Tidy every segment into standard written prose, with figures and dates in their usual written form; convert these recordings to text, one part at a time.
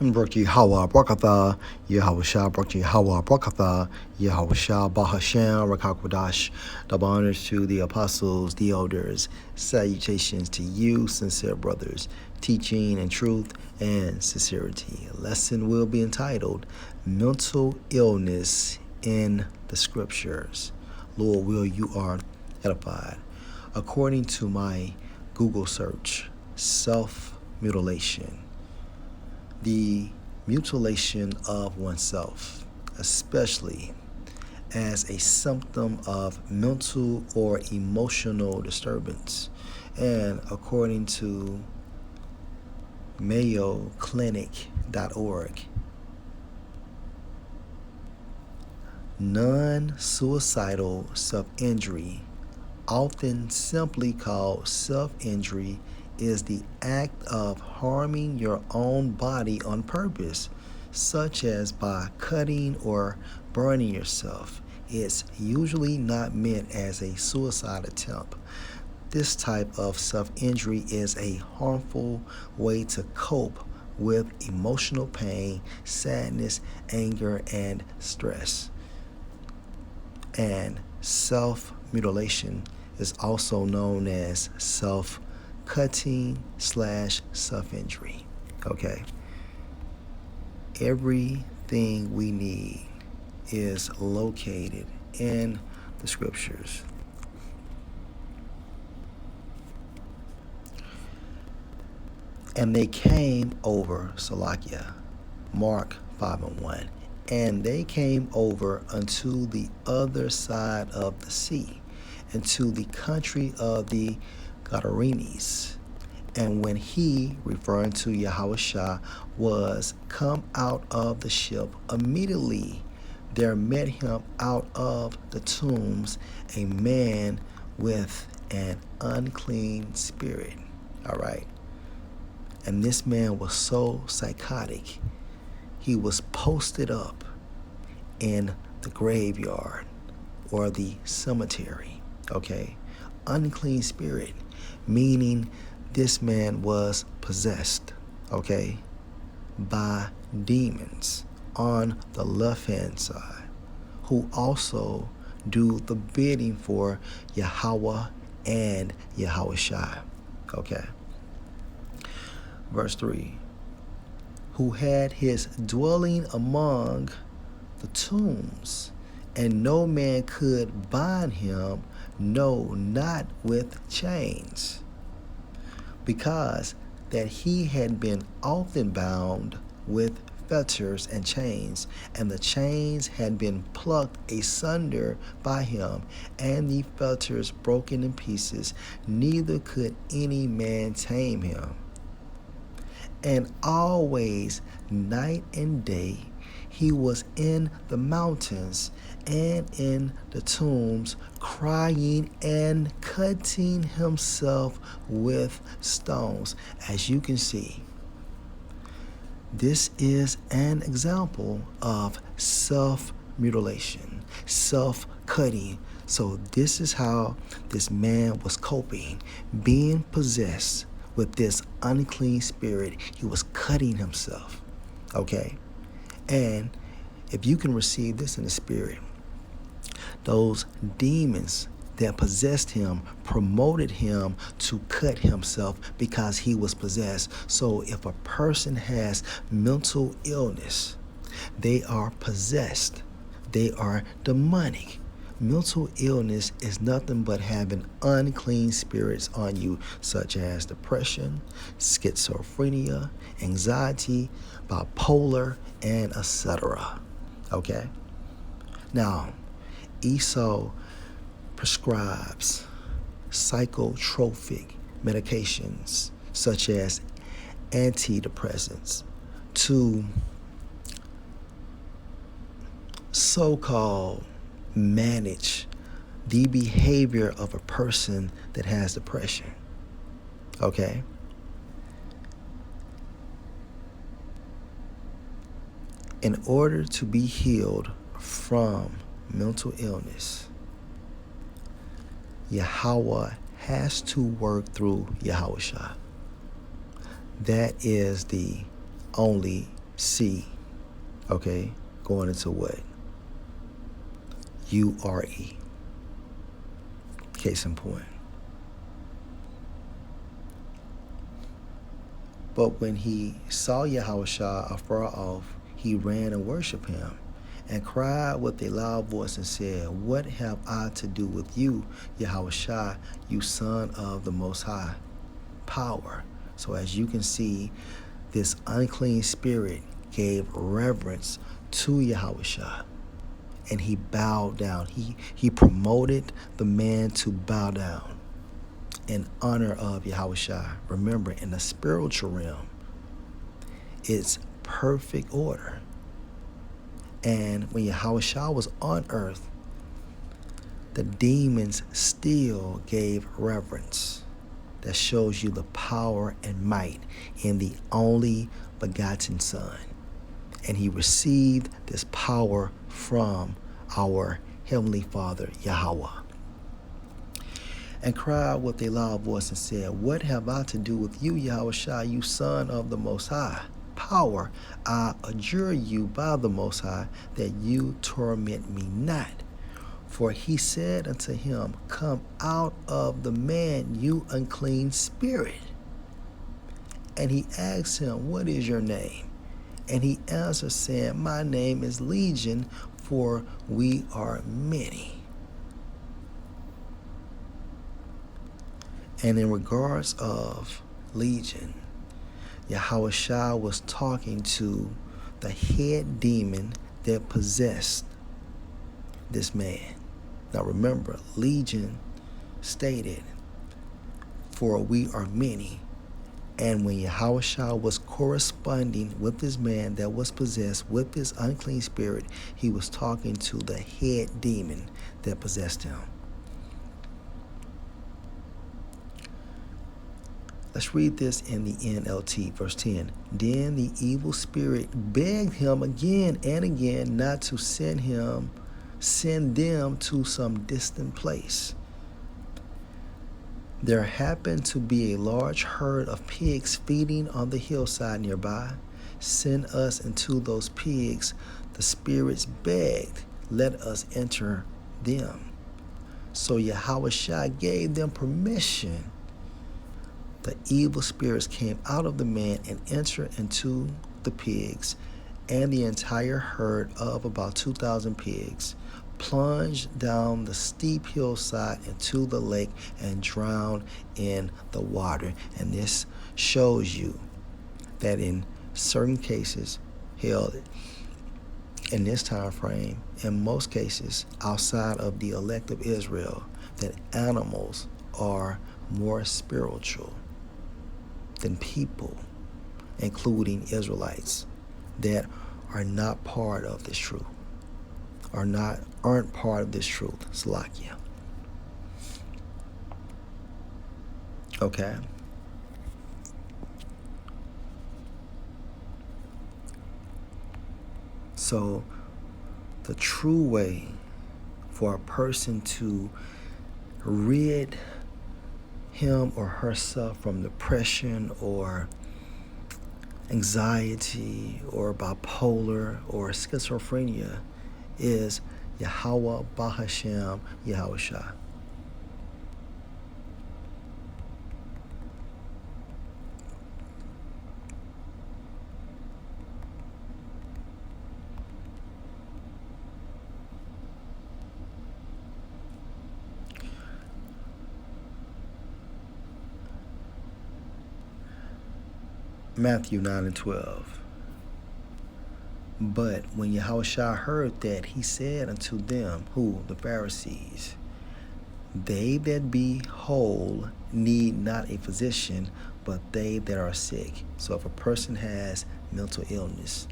Barak Yahweh Brakatha, Yahweh Shah Barak Yahweh Brakatha, Yahweh Shah Bahashem Rakakwadash. Double honors to the apostles, the elders. Salutations to you, sincere brothers, teaching and truth and sincerity. A lesson will be entitled Mental Illness in the Scriptures. Lord, will you are edified. According to my Google search, self-mutilation. The mutilation of oneself, especially as a symptom of mental or emotional disturbance. And according to MayoClinic.org, non-suicidal self-injury, often simply called self-injury, is the act of harming your own body on purpose, such as by cutting or burning yourself. It's usually not meant as a suicide attempt. This type of self-injury is a harmful way to cope with emotional pain, sadness, anger, and stress. And self-mutilation is also known as self-cutting/self-injury. Okay? Everything we need is located in the scriptures. And they came over Salakia, Mark 5:1. And they came over unto the other side of the sea, into the country of the Gadarenes. And when he, referring to Yahushua, was come out of the ship, immediately there met him out of the tombs a man with an unclean spirit. All right. And this man was so psychotic, he was posted up in the graveyard or the cemetery. Okay. Unclean spirit, meaning this man was possessed, okay, by demons on the left-hand side, who also do the bidding for Yahweh and Yahushua. Okay. Verse 3. Who had his dwelling among the tombs, and no man could bind him, no, not with chains, because that he had been often bound with fetters and chains, and the chains had been plucked asunder by him, and the fetters broken in pieces, neither could any man tame him. And always, night and day, he was in the mountains and in the tombs, crying and cutting himself with stones. As you can see, this is an example of self-mutilation, self-cutting. So this is how this man was coping, being possessed with this unclean spirit. He was cutting himself. Okay? And if you can receive this in the spirit, those demons that possessed him promoted him to cut himself because he was possessed. So if a person has mental illness, they are possessed. They are demonic. Mental illness is nothing but having unclean spirits on you, such as depression, schizophrenia, anxiety, bipolar, and etc. Okay? Now, ESO prescribes psychotropic medications such as antidepressants to so-called manage the behavior of a person that has depression. Okay? In order to be healed from mental illness, Yahweh has to work through Yahushua. That is the only C, okay, going into what? U-R-E. Case in point. But when he saw Yahushua afar off, he ran and worshipped him, and cried with a loud voice and said, What have I to do with you, Yahushua, you Son of the Most High? Power. So as you can see, this unclean spirit gave reverence to Yahushua, and he bowed down. He promoted the man to bow down in honor of Yahushua. Remember, in the spiritual realm, it's perfect order. And when Yahushua was on earth, the demons still gave reverence. That shows you the power and might in the only begotten Son. And he received this power from our Heavenly Father, Yahweh. And cried with a loud voice and said, What have I to do with you, Yahushua, you Son of the Most High? Power, I adjure you by the Most High that you torment me not. For he said unto him, Come out of the man, you unclean spirit. And he asked him, What is your name? And he answered, saying, My name is Legion, for we are many. And in regards of Legion, Yahushua was talking to the head demon that possessed this man. Now remember, Legion stated, For we are many. And when Yahushua was corresponding with this man that was possessed with this unclean spirit, he was talking to the head demon that possessed him. Let's read this in the NLT, verse 10. Then the evil spirit begged him again and again not to send them to some distant place. There happened to be a large herd of pigs feeding on the hillside nearby. Send us into those pigs. The spirits begged, Let us enter them. So Yahushua gave them permission. The evil spirits came out of the man and entered into the pigs, and the entire herd of about 2,000 pigs plunged down the steep hillside into the lake and drowned in the water. And this shows you that in certain cases, held in this time frame, in most cases outside of the elect of Israel, that animals are more spiritual than people, including Israelites that are not part of this truth, aren't part of this truth. Salakia. Okay. So the true way for a person to rid him or herself from depression or anxiety or bipolar or schizophrenia is Yahweh Bahashem Yahushua. Matthew 9 and 12. But when Yahushua heard that, he said unto them, who? The Pharisees, They that be whole need not a physician, but they that are sick. So if a person has mental illness,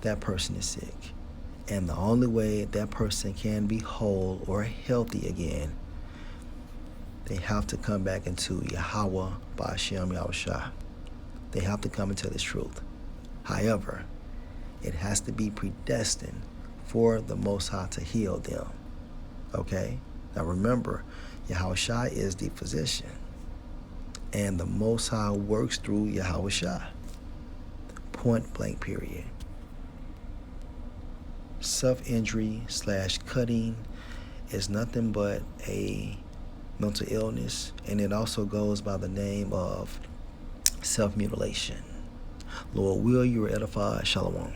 that person is sick. And the only way that person can be whole or healthy again, they have to come back into Yahweh Ba'ashem Yahushua. They have to come into this truth. However, it has to be predestined for the Most High to heal them. Okay? Now remember, Yahushua is the physician, and the Most High works through Yahushua. Point blank period. Self-injury / cutting is nothing but a mental illness, and it also goes by the name of self-mutilation. Lord will you are edified. Shalom.